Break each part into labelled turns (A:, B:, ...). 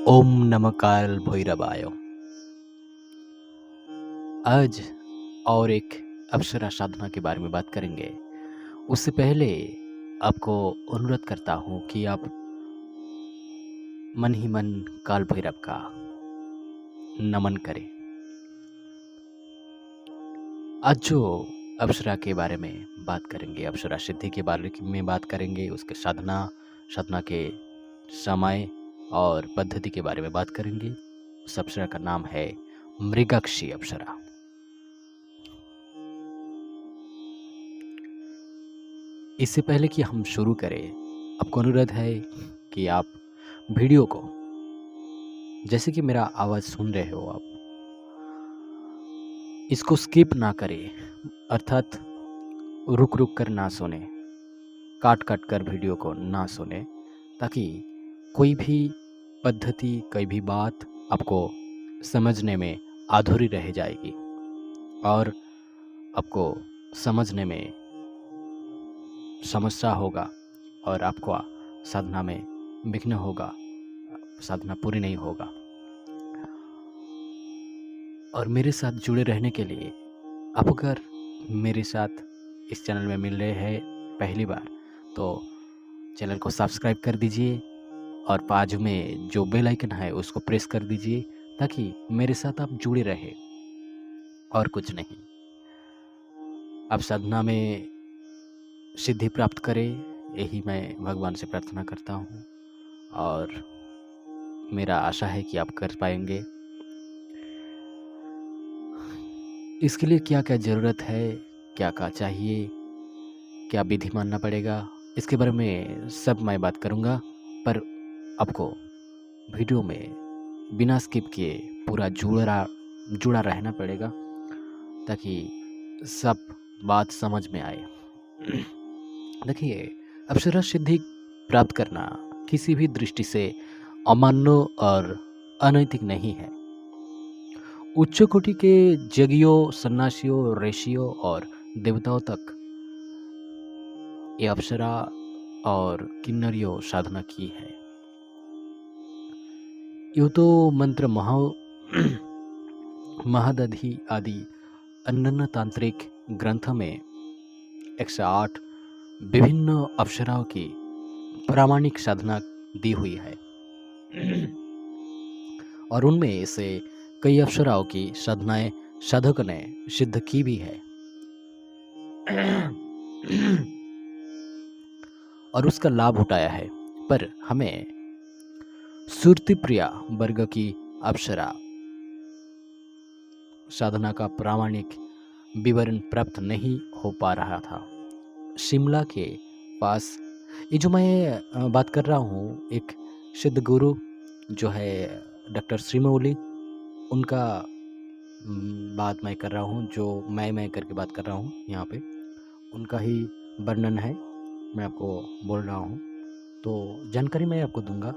A: ओम नमः काल भैरवाय। आज और एक अप्सरा साधना के बारे में बात करेंगे। उससे पहले आपको अनुरोध करता हूँ कि आप मन ही मन काल भैरव का नमन करें। आज जो अप्सरा के बारे में बात करेंगे, अप्सरा सिद्धि के बारे में बात करेंगे, उसके साधना के समय और पद्धति के बारे में बात करेंगे। उस अप्सरा का नाम है मृगाक्षी अप्सरा। इससे पहले कि हम शुरू करें, आपको अनुरोध है कि आप वीडियो को, जैसे कि मेरा आवाज़ सुन रहे हो आप, इसको स्किप ना करें, अर्थात रुक रुक कर ना सुने, काट काट कर वीडियो को ना सुने, ताकि कोई भी पद्धति, कोई भी बात आपको समझने में अधूरी रह जाएगी और आपको समझने में समस्या होगा और आपको साधना में विघ्न होगा, साधना पूरी नहीं होगा। और मेरे साथ जुड़े रहने के लिए आप अगर मेरे साथ इस चैनल में मिल रहे हैं पहली बार, तो चैनल को सब्सक्राइब कर दीजिए और बाजू में जो बेल आइकन है उसको प्रेस कर दीजिए, ताकि मेरे साथ आप जुड़े रहे और कुछ नहीं। आप साधना में सिद्धि प्राप्त करें, यही मैं भगवान से प्रार्थना करता हूँ और मेरा आशा है कि आप कर पाएंगे। इसके लिए क्या क्या ज़रूरत है, क्या क्या चाहिए, क्या विधि मानना पड़ेगा, इसके बारे में सब मैं बात करूँगा। पर आपको वीडियो में बिना स्किप किए पूरा जुड़ा रहना पड़ेगा, ताकि सब बात समझ में आए। देखिए, अप्सरा सिद्धि प्राप्त करना किसी भी दृष्टि से अमान्य और अनैतिक नहीं है। उच्च कोटि के जगियों, सन्यासियों, ऋषियों और देवताओं तक ये अप्सरा और किन्नरियों साधना की है। यूँ तो मंत्र महादधि आदि अन्य तांत्रिक ग्रंथों में 108 विभिन्न अप्सराओं की प्रामाणिक साधना दी हुई है और उनमें से कई अप्सराओं की साधनाएं साधक ने सिद्ध की भी है और उसका लाभ उठाया है। पर हमें सुरति प्रिया वर्ग की अप्सरा साधना का प्रामाणिक विवरण प्राप्त नहीं हो पा रहा था। शिमला के पास ये जो मैं बात कर रहा हूँ, एक सिद्ध गुरु जो है डॉक्टर श्रीमौली, उनका बात मैं कर रहा हूँ, जो मैं करके बात कर रहा हूँ यहाँ पे, उनका ही वर्णन है, मैं आपको बोल रहा हूँ, तो जानकारी मैं आपको दूंगा।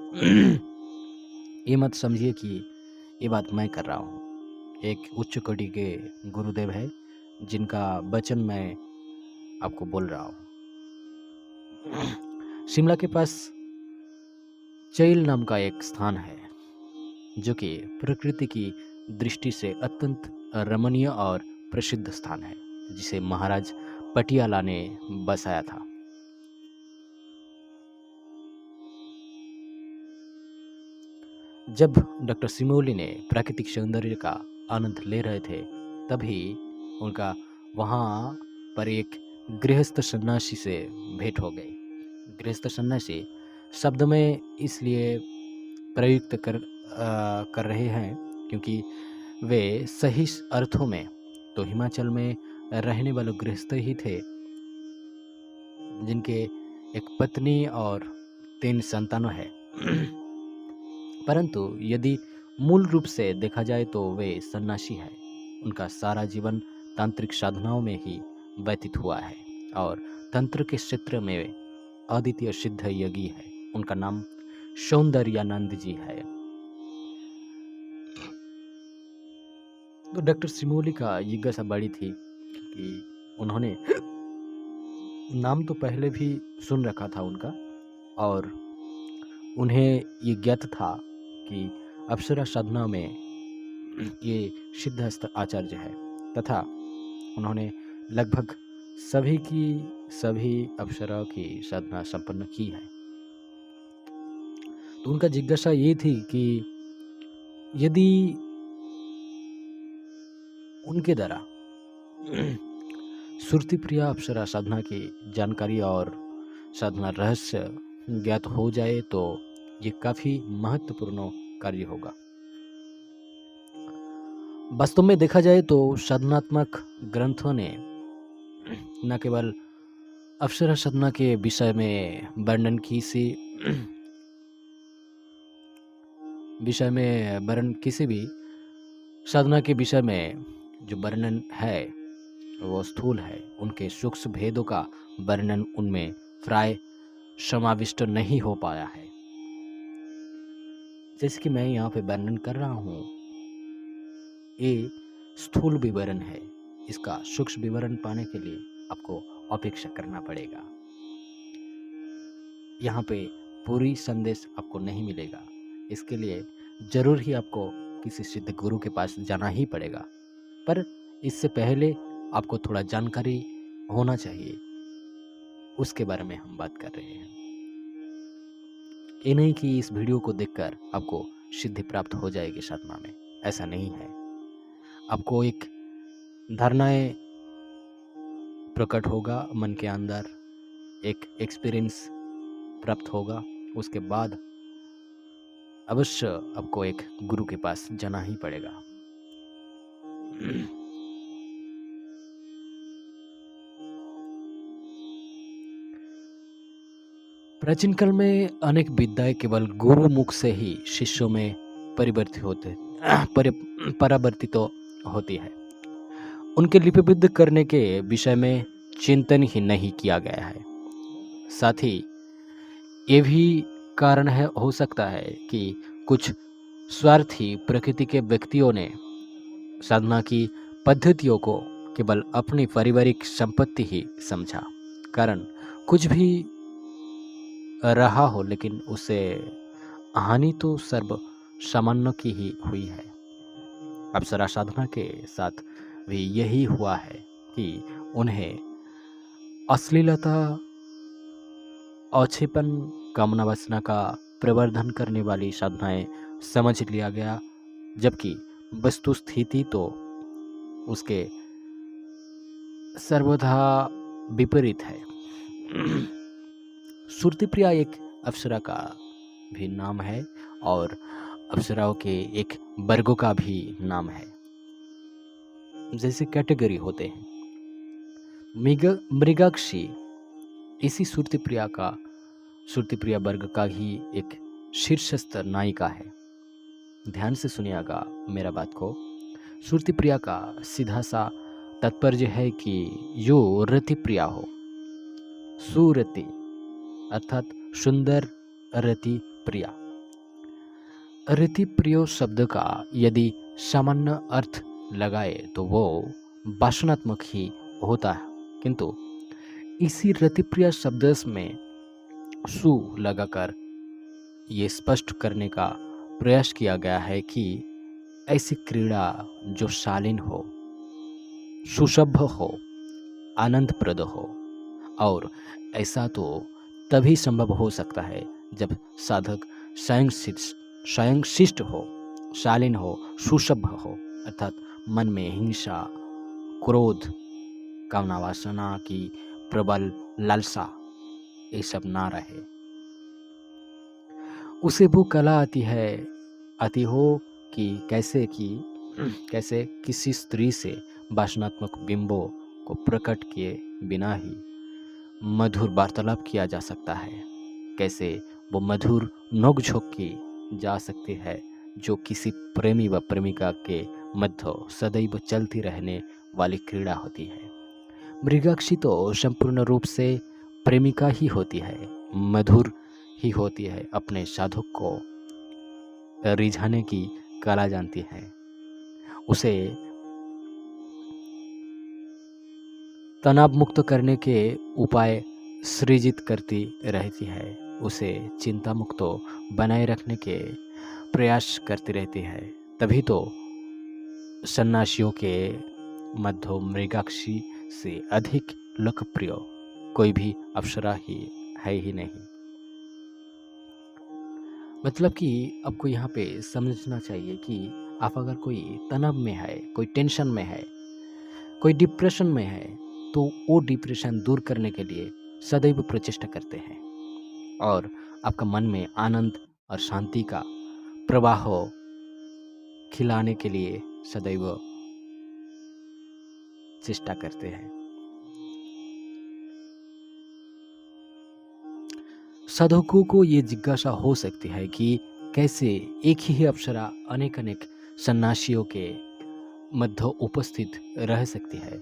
A: ये मत समझिए कि ये बात मैं कर रहा हूँ। एक उच्च कोटि के गुरुदेव है जिनका वचन मैं आपको बोल रहा हूँ। शिमला के पास चैल नाम का एक स्थान है, जो कि प्रकृति की दृष्टि से अत्यंत रमणीय और प्रसिद्ध स्थान है, जिसे महाराज पटियाला ने बसाया था। जब डॉक्टर सिमोली ने प्राकृतिक सौंदर्य का आनंद ले रहे थे, तभी उनका वहाँ पर एक गृहस्थ सन्यासी से भेंट हो गई। गृहस्थ सन्यासी शब्द में इसलिए प्रयुक्त कर रहे हैं क्योंकि वे सही अर्थों में तो हिमाचल में रहने वाले गृहस्थ ही थे, जिनके एक पत्नी और 3 संतान है। परंतु यदि मूल रूप से देखा जाए तो वे सन्यासी है। उनका सारा जीवन तांत्रिक साधनाओं में ही व्यतीत हुआ है और तंत्र के क्षेत्र में अद्वितीय सिद्ध योगी है। उनका नाम सौंदर्यानंद जी है। तो डॉक्टर सिमोली का जिज्ञासा बड़ी थी कि उन्होंने नाम तो पहले भी सुन रखा था उनका, और उन्हें ये ज्ञात था कि अप्सरा साधना में ये सिद्धहस्त आचार्य है तथा उन्होंने लगभग सभी अप्सराओं की साधना संपन्न की है। तो उनका जिज्ञासा ये थी कि यदि उनके द्वारा सुरति प्रिया अप्सरा साधना की जानकारी और साधना रहस्य ज्ञात हो जाए तो ये काफी महत्वपूर्ण कार्य होगा। वास्तव में देखा जाए तो साधनात्मक ग्रंथों ने न केवल अप्सरा साधना के विषय में वर्णन किसी भी साधना के विषय में जो वर्णन है वो स्थूल है, उनके सूक्ष्म भेदों का वर्णन उनमें प्राय समाविष्ट नहीं हो पाया है। जैसे कि मैं यहाँ पे वर्णन कर रहा हूँ, ये स्थूल विवरण है, इसका सूक्ष्म विवरण पाने के लिए आपको अपेक्षा करना पड़ेगा। यहाँ पे पूरी संदेश आपको नहीं मिलेगा, इसके लिए जरूर ही आपको किसी सिद्ध गुरु के पास जाना ही पड़ेगा। पर इससे पहले आपको थोड़ा जानकारी होना चाहिए, उसके बारे में हम बात कर रहे हैं। ये नहीं कि इस वीडियो को देखकर आपको सिद्धि प्राप्त हो जाएगी साधना में, ऐसा नहीं है। आपको एक धारणाएं प्रकट होगा मन के अंदर, एक एक्सपीरियंस प्राप्त होगा, उसके बाद अवश्य आपको एक गुरु के पास जाना ही पड़ेगा। प्राचीन काल में अनेक विद्याएं केवल गुरु मुख से ही शिष्यों में परावर्तित होती है। उनके लिपिबद्ध करने के विषय में चिंतन ही नहीं किया गया है। साथ ही ये भी कारण हो सकता है कि कुछ स्वार्थी प्रकृति के व्यक्तियों ने साधना की पद्धतियों को केवल अपनी पारिवारिक संपत्ति ही समझा। कारण कुछ भी रहा हो, लेकिन उसे हानि तो सर्व सामान्य की ही हुई है। अप्सरा साधना के साथ भी यही हुआ है कि उन्हें अश्लीलता, औछेपन, कामना वासना का प्रवर्धन करने वाली साधनाएं समझ लिया गया, जबकि वस्तु स्थिति तो उसके सर्वथा विपरीत है। सुरति प्रिया एक अप्सरा का भी नाम है और अप्सराओं के एक वर्गों का भी नाम है। जैसे कैटेगरी होते हैं, मृगाक्षी इसी सुरति प्रिया वर्ग का ही एक शीर्षस्थ नायिका है। ध्यान से सुनिएगा मेरा बात को। सुरति प्रिया का सीधा सा तात्पर्य है कि जो रति प्रिया हो। सुरति अर्थात सुंदर रति प्रिया। रति प्रियो शब्द का यदि सामान्य अर्थ लगाए तो वो वासनात्मक ही होता है, किंतु इसी रति प्रिया शब्द में सु लगाकर ये स्पष्ट करने का प्रयास किया गया है कि ऐसी क्रीड़ा जो शालीन हो, सुसभ्य हो, आनंदप्रद हो, और ऐसा तो तभी संभव हो सकता है जब साधक स्वयं शिष्ट हो, शालीन हो, सुसभ्य हो, अर्थात मन में हिंसा, क्रोध, कामना वासना की प्रबल लालसा ये सब ना रहे। उसे वो कला आती हो कि कैसे किसी स्त्री से वासनात्मक बिंबों को प्रकट किए बिना ही मधुर वार्तालाप किया जा सकता है, कैसे वो मधुर नोकझोंक की जा सकती है जो किसी प्रेमी व प्रेमिका के मध्य सदैव चलती रहने वाली क्रीड़ा होती है। मृगाक्षी तो संपूर्ण रूप से प्रेमिका ही होती है, मधुर ही होती है, अपने साधक को रिझाने की कला जानती है, उसे तनाव मुक्त करने के उपाय सृजित करती रहती है, उसे चिंता मुक्त बनाए रखने के प्रयास करती रहती है, तभी तो सन्यासियों के मध्य मृगाक्षी से अधिक लोकप्रिय कोई भी अप्सरा ही है ही नहीं। मतलब कि आपको यहाँ पे समझना चाहिए कि आप अगर कोई तनाव में है, कोई टेंशन में है, कोई डिप्रेशन में है, तो वो डिप्रेशन दूर करने के लिए सदैव प्रचेष्टा करते हैं और आपका मन में आनंद और शांति का प्रवाह खिलाने के लिए सदैव चेष्टा करते हैं। साधकों को ये जिज्ञासा हो सकती है कि कैसे एक ही अप्सरा अनेक अनेक सन्यासियों के मध्य उपस्थित रह सकती है।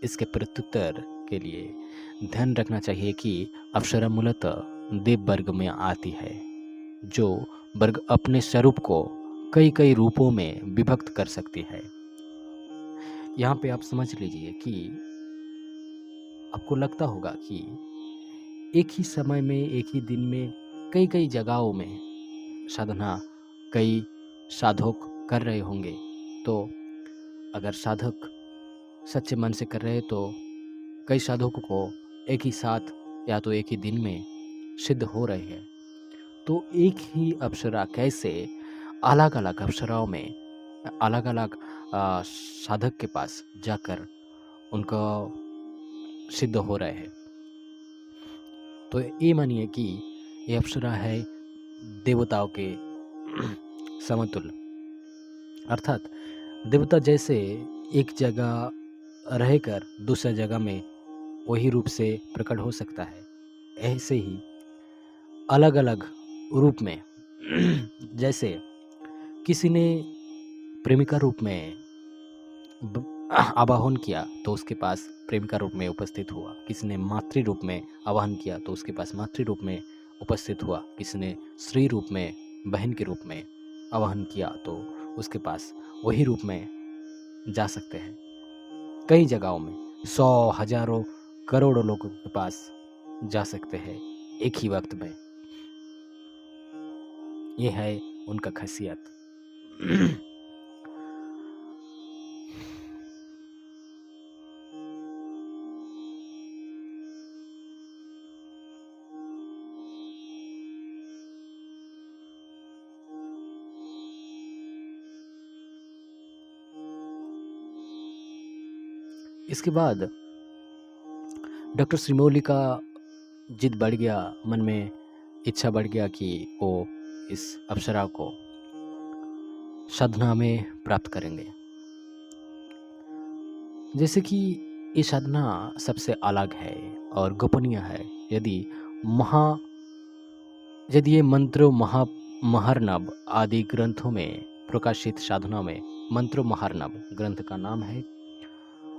A: इसके प्रत्युत्तर के लिए ध्यान रखना चाहिए कि अप्सरा मूलतः देव वर्ग में आती है, जो वर्ग अपने स्वरूप को कई कई रूपों में विभक्त कर सकती है। यहाँ पे आप समझ लीजिए कि आपको लगता होगा कि एक ही समय में, एक ही दिन में कई कई जगहों में साधना कई साधक कर रहे होंगे। तो अगर साधक सच्चे मन से कर रहे तो कई साधकों को एक ही साथ या तो एक ही दिन में सिद्ध हो रहे हैं। तो एक ही अप्सरा कैसे अलग अलग अप्सराओं में अलग अलग साधक के पास जाकर उनको सिद्ध हो रहे हैं। तो ये मानिए कि ये अप्सरा है देवताओं के समतुल्य, अर्थात देवता जैसे एक जगह रहकर दूसरे जगह में वही रूप से प्रकट हो सकता है, ऐसे ही अलग अलग रूप में जैसे किसी ने प्रेमिका रूप में आवाहन किया तो उसके पास प्रेमिका रूप में उपस्थित हुआ, किसी ने मातृ रूप में आवाहन किया तो उसके पास मातृ रूप में उपस्थित हुआ, किसी ने स्त्री रूप में बहन के रूप में आवाहन किया तो उसके पास वही रूप में जा सकते हैं। कई जगहों में 100 हजारों करोड़ों लोगों के पास जा सकते हैं एक ही वक्त में। ये है उनका खासियत। इसके बाद डॉक्टर श्रीमौली का जिद बढ़ गया, मन में इच्छा बढ़ गया कि वो इस अप्सरा को साधना में प्राप्त करेंगे। जैसे कि ये साधना सबसे अलग है और गोपनीय है। यदि ये मंत्र महार्णव आदि ग्रंथों में प्रकाशित साधना में, मंत्र महार्णव ग्रंथ का नाम है,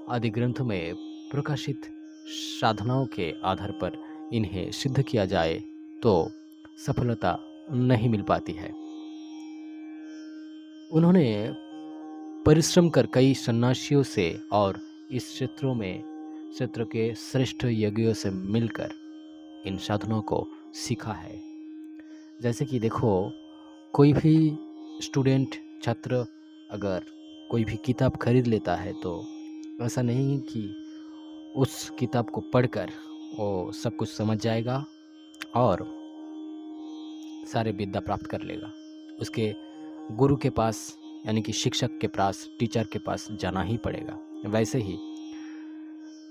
A: आदि ग्रंथों में प्रकाशित साधनाओं के आधार पर इन्हें सिद्ध किया जाए तो सफलता नहीं मिल पाती है। उन्होंने परिश्रम कर कई सन्यासियों से और इस क्षेत्र के श्रेष्ठ यज्ञों से मिलकर इन साधनों को सीखा है। जैसे कि देखो, कोई भी स्टूडेंट, छात्र अगर कोई भी किताब खरीद लेता है तो ऐसा नहीं कि उस किताब को पढ़कर वो सब कुछ समझ जाएगा और सारे विद्या प्राप्त कर लेगा। उसके गुरु के पास, यानी कि शिक्षक के पास, टीचर के पास जाना ही पड़ेगा। वैसे ही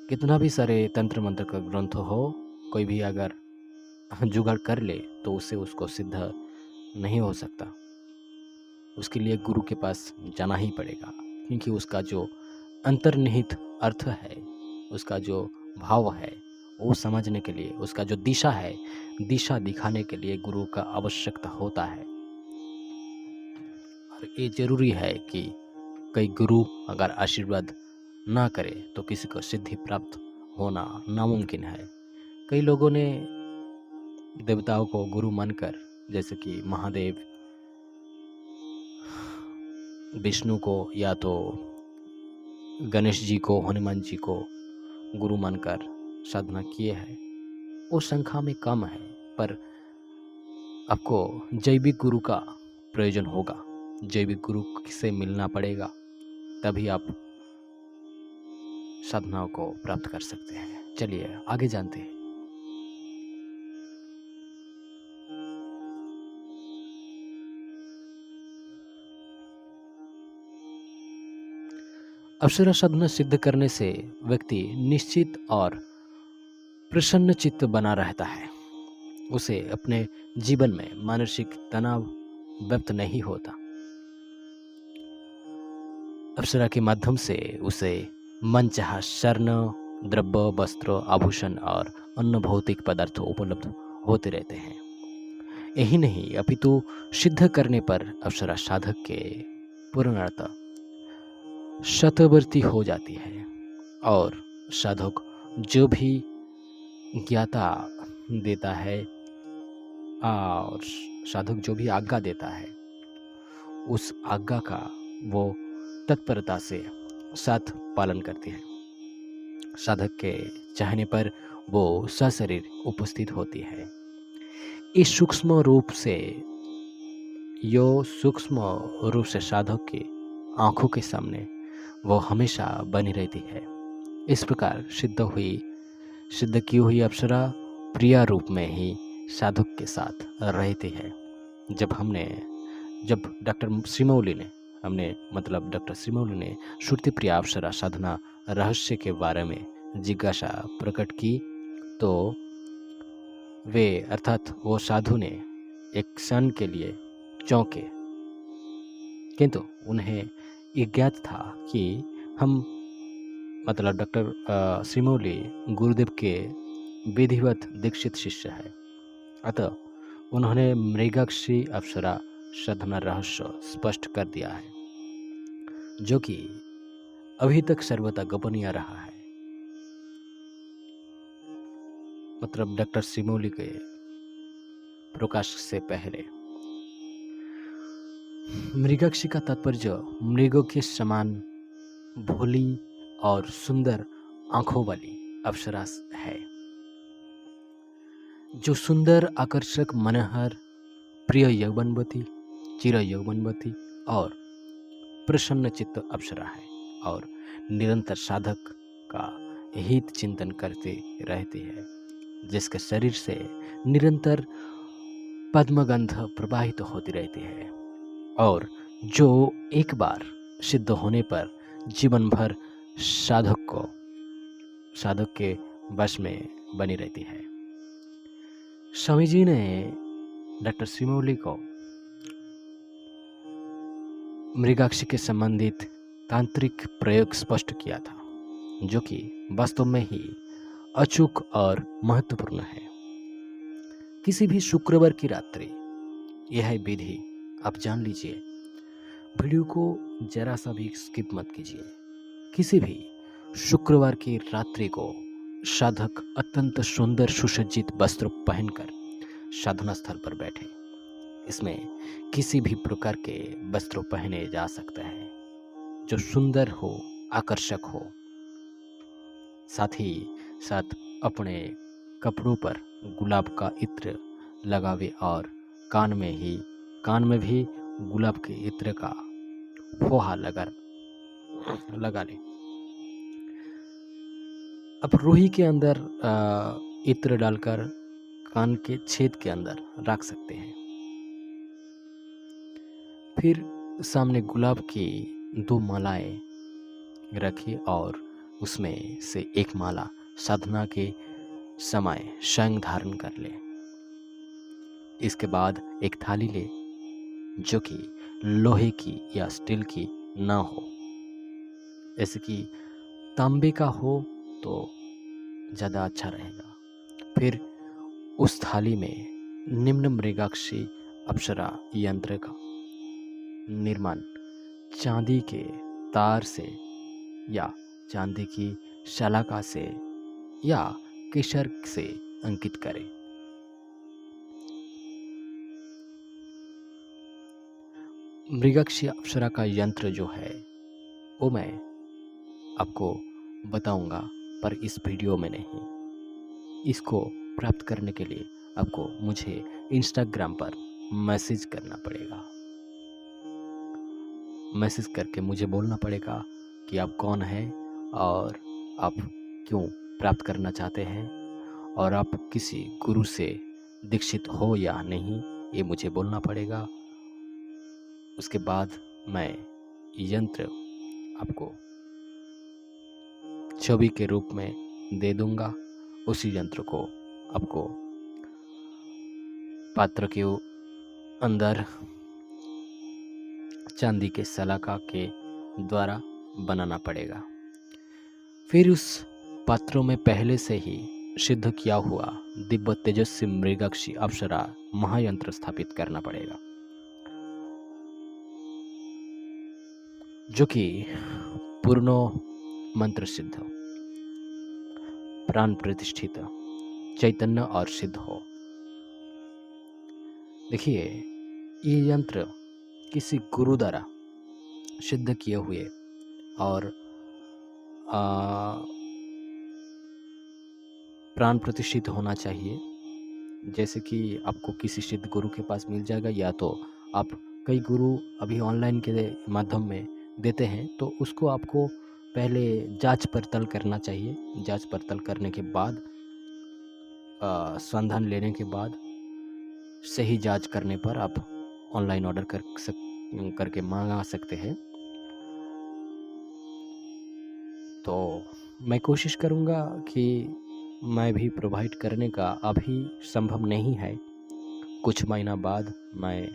A: कितना भी सारे तंत्र मंत्र का ग्रंथ हो, कोई भी अगर जुगाड़ कर ले तो उससे उसको सिद्ध नहीं हो सकता। उसके लिए गुरु के पास जाना ही पड़ेगा, क्योंकि उसका जो अंतर्निहित अर्थ है, उसका जो भाव है, वो समझने के लिए, उसका जो दिशा है, दिशा दिखाने के लिए गुरु का आवश्यकता होता है। और ये जरूरी है कि कई गुरु अगर आशीर्वाद ना करे तो किसी को सिद्धि प्राप्त होना नामुमकिन है। कई लोगों ने देवताओं को गुरु मानकर, जैसे कि महादेव, विष्णु को या तो गणेश जी को, हनुमान जी को गुरु मानकर साधना किए हैं। वो संख्या में कम है, पर आपको जैविक गुरु का प्रयोजन होगा, जैविक गुरु से मिलना पड़ेगा, तभी आप साधनाओं को प्राप्त कर सकते हैं। चलिए आगे जानते हैं। अप्सरा साधना सिद्ध करने से व्यक्ति निश्चित और प्रसन्न चित्त बना रहता है। उसे अपने जीवन में मानसिक तनाव व्यक्त नहीं होता। अप्सरा के माध्यम से उसे मनचाहा स्वर्ण, द्रव्य, वस्त्र, आभूषण और अन्य भौतिक पदार्थ उपलब्ध होते रहते हैं। यही नहीं, अपितु सिद्ध करने पर अप्सरा साधक के पूर्णतः शतवर्ती हो जाती है और साधक जो भी ज्ञाता देता है और साधक जो भी आज्ञा देता है, उस आज्ञा का वो तत्परता से साथ पालन करती है। साधक के चाहने पर वो सशरीर उपस्थित होती है। इस सूक्ष्म रूप से साधक की आंखों के सामने वो हमेशा बनी रहती है। इस प्रकार सिद्ध की हुई अप्सरा प्रिया रूप में ही साधक के साथ रहती है। डॉक्टर श्रीमौली ने श्रुति प्रिया अप्सरा साधना रहस्य के बारे में जिज्ञासा प्रकट की, तो वे अर्थात वो साधु ने एक क्षण के लिए चौंके, किंतु उन्हें ये ज्ञात था कि डॉक्टर श्रीमौली गुरुदेव के विधिवत दीक्षित शिष्य है। अतः उन्होंने मृगाक्षी अप्सरा साधना रहस्य स्पष्ट कर दिया है, जो कि अभी तक सर्वथा गोपनीय रहा है। डॉक्टर श्रीमौली के प्रकाश से पहले। मृगाक्षी का तात्पर्य मृगों के समान भोली और सुंदर आंखों वाली अप्सरा है, जो सुंदर, आकर्षक, मनोहर, प्रिय यौवनवती, चिर यौवनवती और प्रसन्न चित्त अप्सरा है और निरंतर साधक का हित चिंतन करते रहती है, जिसके शरीर से निरंतर पद्मगंध प्रवाहित होती रहती है और जो एक बार सिद्ध होने पर जीवन भर साधक के वश में बनी रहती है। स्वामी जी ने डॉक्टर श्रीमौली को मृगाक्षी के संबंधित तांत्रिक प्रयोग स्पष्ट किया था, जो कि वास्तव में ही अचूक और महत्वपूर्ण है। किसी भी शुक्रवार की रात्रि यह विधि आप जान लीजिए। वीडियो को जरा सा भी स्किप मत कीजिए। किसी भी शुक्रवार की रात्रि को साधक अत्यंत सुंदर सुसज्जित वस्त्र पहनकर साधना स्थल पर बैठे। इसमें किसी भी प्रकार के वस्त्र पहने जा सकते हैं जो सुंदर हो, आकर्षक हो। साथ ही साथ अपने कपड़ों पर गुलाब का इत्र लगावे और कान में भी गुलाब के इत्र का फोहा लगा ले। अब रूही के अंदर इत्र डालकर कान के छेद के अंदर रख सकते हैं। फिर सामने गुलाब की 2 मालाएं रखिए और उसमें से एक माला साधना के समय स्वयं धारण कर ले। इसके बाद एक थाली ले जो कि लोहे की या स्टील की ना हो, जैसे कि तांबे का हो तो ज़्यादा अच्छा रहेगा। फिर उस थाली में निम्न मृगाक्षी अप्सरा यंत्र का निर्माण चांदी के तार से या चांदी की शलाका से या केसर से अंकित करें। मृगाक्षी अप्सरा का यंत्र जो है वो मैं आपको बताऊंगा, पर इस वीडियो में नहीं। इसको प्राप्त करने के लिए आपको मुझे इंस्टाग्राम पर मैसेज करना पड़ेगा। मैसेज करके मुझे बोलना पड़ेगा कि आप कौन हैं और आप क्यों प्राप्त करना चाहते हैं और आप किसी गुरु से दीक्षित हो या नहीं, ये मुझे बोलना पड़ेगा। उसके बाद मैं यंत्र आपको छवि के रूप में दे दूंगा। उसी यंत्र को आपको पात्र के अंदर चांदी के सलाखा के द्वारा बनाना पड़ेगा। फिर उस पात्रों में पहले से ही सिद्ध किया हुआ दिव्य तेजस्वी मृगाक्षी अप्सरा महायंत्र स्थापित करना पड़ेगा, जो कि पूर्ण मंत्र सिद्ध, प्राण प्रतिष्ठित, चैतन्य और सिद्ध हो। देखिए, ये यंत्र किसी गुरु द्वारा सिद्ध किए हुए और प्राण प्रतिष्ठित होना चाहिए। जैसे कि आपको किसी सिद्ध गुरु के पास मिल जाएगा, या तो आप कई गुरु अभी ऑनलाइन के माध्यम में देते हैं, तो उसको आपको पहले जांच पड़ताल करना चाहिए। जांच पड़ताल करने के बाद संधान लेने के बाद सही जांच करने पर आप ऑनलाइन ऑर्डर करके मंगा सकते हैं। तो मैं कोशिश करूँगा कि मैं भी प्रोवाइड करने का, अभी संभव नहीं है, कुछ महीना बाद मैं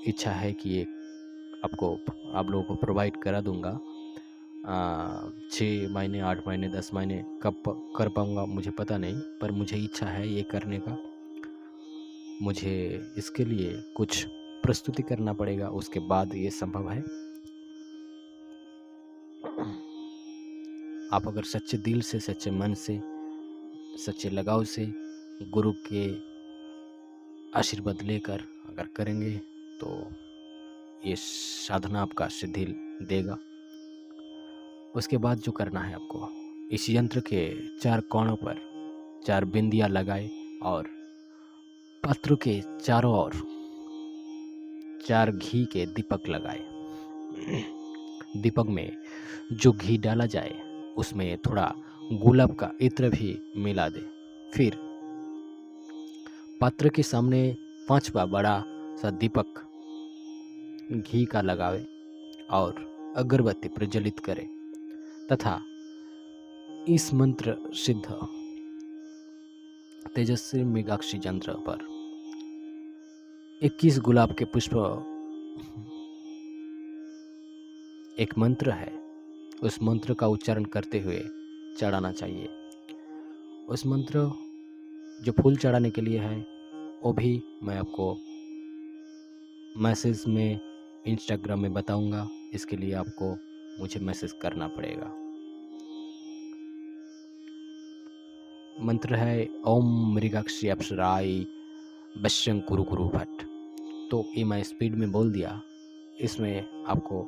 A: इच्छा है कि ये आप लोगों को प्रोवाइड करा दूंगा। 6 महीने, 8 महीने, 10 महीने कब कर पाऊँगा मुझे पता नहीं, पर मुझे इच्छा है ये करने का। मुझे इसके लिए कुछ प्रस्तुति करना पड़ेगा, उसके बाद ये संभव है। आप अगर सच्चे दिल से, सच्चे मन से, सच्चे लगाव से गुरु के आशीर्वाद लेकर अगर करेंगे तो ये साधना आपका सिद्धि देगा। उसके बाद जो करना है आपको, इस यंत्र के 4 कोणों पर 4 बिंदियां लगाए और पात्र के चारों ओर 4 घी के दीपक लगाए। दीपक में जो घी डाला जाए उसमें थोड़ा गुलाब का इत्र भी मिला दे। फिर पात्र के सामने 5वां बड़ा सा दीपक घी का लगावे और अगरबत्ती प्रज्वलित करे तथा इस मंत्र सिद्ध तेजस्वी मृगाक्षी यंत्र पर 21 गुलाब के पुष्प, एक मंत्र है, उस मंत्र का उच्चारण करते हुए चढ़ाना चाहिए। उस मंत्र जो फूल चढ़ाने के लिए है वो भी मैं आपको मैसेज में, इंस्टाग्राम में बताऊंगा। इसके लिए आपको मुझे मैसेज करना पड़ेगा। मंत्र है ओम मृगाक्षी अप्सराय बश्यं कुरु कुरु भट्ट। तो ये मैं स्पीड में बोल दिया, इसमें आपको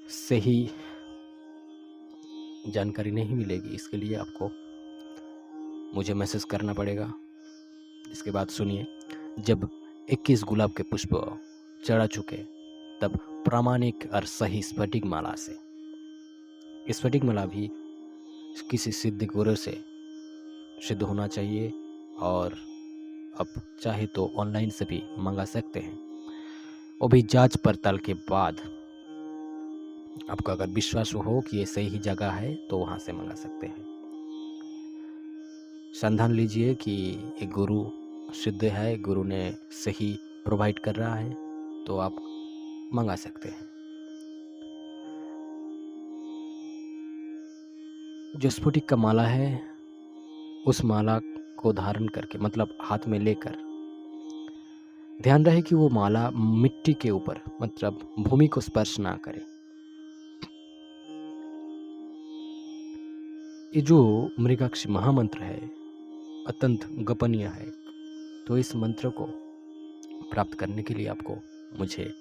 A: सही जानकारी नहीं मिलेगी, इसके लिए आपको मुझे मैसेज करना पड़ेगा। इसके बाद सुनिए, जब 21 गुलाब के पुष्प चढ़ा चुके तब प्रामाणिक और सही स्फटिक माला से, स्फटिक माला भी किसी सिद्ध गुरु से सिद्ध होना चाहिए और अब चाहे तो ऑनलाइन से भी मंगा सकते हैं। वो भी जांच पड़ताल के बाद आपको अगर विश्वास हो कि ये सही जगह है तो वहाँ से मंगा सकते हैं। संधान लीजिए कि एक गुरु सिद्ध है, गुरु ने सही प्रोवाइड कर रहा है, तो आप मंगा सकते हैं। जो स्फटिक का माला है, उस माला को धारण करके, मतलब हाथ में लेकर, ध्यान रहे कि वो माला मिट्टी के ऊपर, मतलब भूमि को स्पर्श ना करे। ये जो मृगाक्षी महामंत्र है अत्यंत गोपनीय है, तो इस मंत्र को प्राप्त करने के लिए आपको मुझे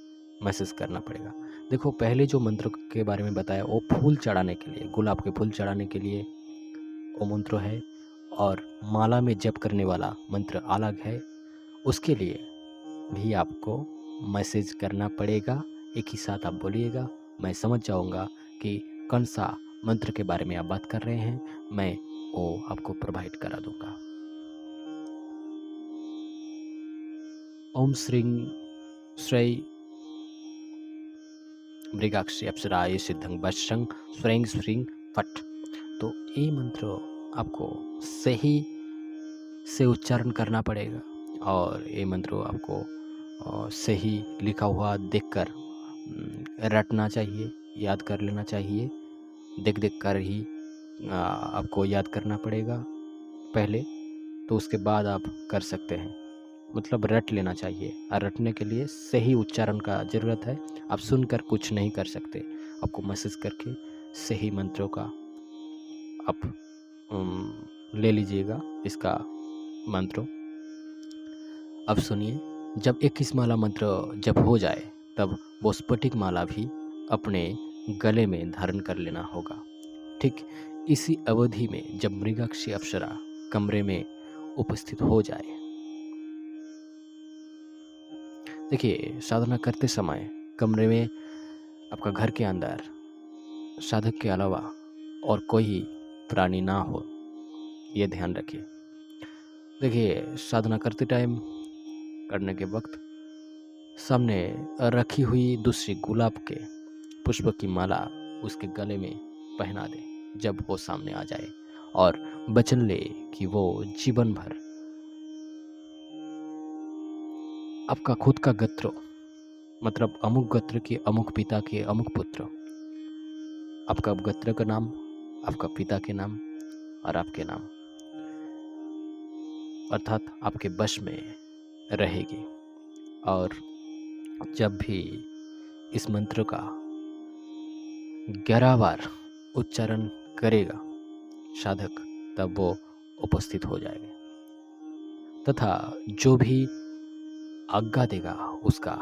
A: मैसेज करना पड़ेगा। देखो, पहले जो मंत्र के बारे में बताया वो फूल चढ़ाने के लिए, गुलाब के फूल चढ़ाने के लिए वो मंत्र है, और माला में जप करने वाला मंत्र अलग है। उसके लिए भी आपको मैसेज करना पड़ेगा, एक ही साथ आप बोलिएगा, मैं समझ जाऊंगा कि कौन सा मंत्र के बारे में आप बात कर रहे हैं, मैं वो आपको प्रोवाइड करा दूंगा। ओम श्रीं श्री मृगाक्षी अप्सराय सिद्धं वशं स्वैं श्रीं फट। तो ये मंत्र आपको सही से उच्चारण करना पड़ेगा और ये मंत्र आपको सही लिखा हुआ देखकर रटना चाहिए, याद कर लेना चाहिए। देख देख कर ही आपको याद करना पड़ेगा पहले, तो उसके बाद आप कर सकते हैं। मतलब रट लेना चाहिए, और रटने के लिए सही उच्चारण का ज़रूरत है। आप सुनकर कुछ नहीं कर सकते, आपको मैसेज करके सही मंत्रों का आप ले लीजिएगा इसका मंत्र। अब सुनिए, जब 21 माला मंत्र जब हो जाए तब वो स्फटिक माला भी अपने गले में धारण कर लेना होगा। ठीक इसी अवधि में जब मृगाक्षी अप्सरा कमरे में उपस्थित हो जाए, देखिए साधना करते समय कमरे में आपका घर के अंदर साधक के अलावा और कोई प्राणी ना हो, ये ध्यान रखिए। देखिए साधना करते टाइम करने के वक्त सामने रखी हुई दूसरी गुलाब के पुष्प की माला उसके गले में पहना दे जब वो सामने आ जाए, और वचन ले कि वो जीवन भर आपका खुद का गोत्र, मतलब अमुक गोत्र के अमुक पिता के अमुक पुत्र, आपका गोत्र का नाम, आपका पिता के नाम और आपके नाम, अर्थात आपके वश में रहेगी। और जब भी इस मंत्र का 11 बार उच्चारण करेगा साधक, तब वो उपस्थित हो जाएगा तथा जो भी आज्ञा देगा उसका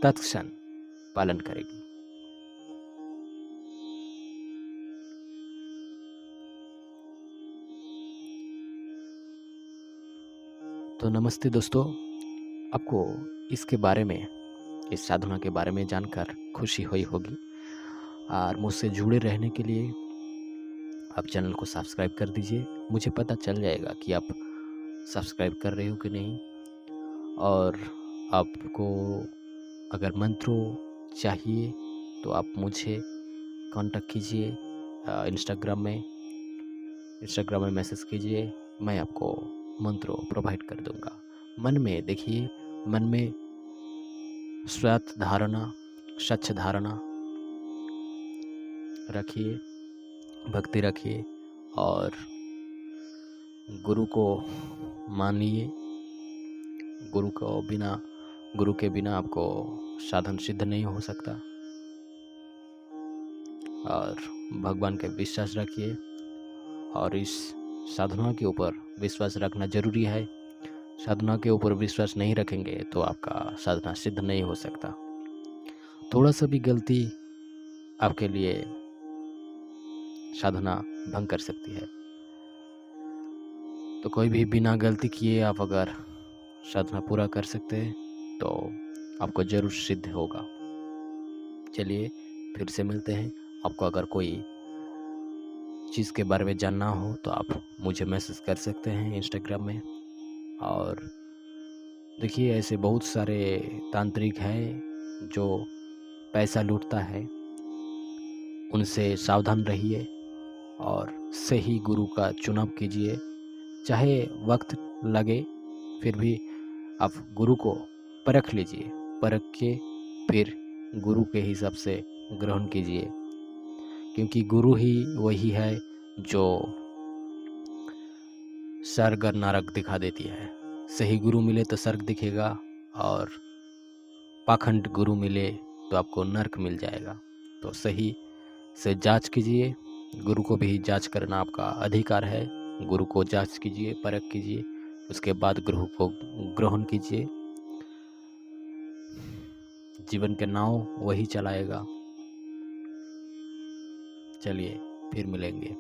A: तत्क्षण पालन करेगी। तो नमस्ते दोस्तों, आपको इसके बारे में, इस साधना के बारे में जानकर खुशी हुई होगी, और मुझसे जुड़े रहने के लिए आप चैनल को सब्सक्राइब कर दीजिए। मुझे पता चल जाएगा कि आप सब्सक्राइब कर रहे हो कि नहीं। और आपको अगर मंत्रों चाहिए तो आप मुझे कांटेक्ट कीजिए, इंस्टाग्राम में मैसेज कीजिए, मैं आपको मंत्रों प्रोवाइड कर दूंगा। मन में देखिए, मन में स्वच्छ धारणा रखिए, भक्ति रखिए और गुरु को मानिए। गुरु के बिना आपको साधन सिद्ध नहीं हो सकता। और भगवान के विश्वास रखिए, और इस साधना के ऊपर विश्वास रखना जरूरी है। साधना के ऊपर विश्वास नहीं रखेंगे तो आपका साधना सिद्ध नहीं हो सकता। थोड़ा सा भी गलती आपके लिए साधना भंग कर सकती है। तो कोई भी बिना गलती किए आप अगर साधना पूरा कर सकते हैं तो आपको जरूर सिद्ध होगा। चलिए फिर से मिलते हैं। आपको अगर कोई चीज़ के बारे में जानना हो तो आप मुझे मैसेज कर सकते हैं इंस्टाग्राम में। और देखिए ऐसे बहुत सारे तांत्रिक हैं जो पैसा लूटता है, उनसे सावधान रहिए और सही गुरु का चुनाव कीजिए। चाहे वक्त लगे फिर भी आप गुरु को परख लीजिए, परख के फिर गुरु के हिसाब से ग्रहण कीजिए, क्योंकि गुरु ही वही है जो स्वर्ग और नरक दिखा देती है। सही गुरु मिले तो स्वर्ग दिखेगा, और पाखंड गुरु मिले तो आपको नरक मिल जाएगा। तो सही से जांच कीजिए, गुरु को भी जांच करना आपका अधिकार है। गुरु को जांच कीजिए, परख कीजिए, उसके बाद गुरु को ग्रहण कीजिए। जीवन के नाव वही चलाएगा। चलिए फिर मिलेंगे।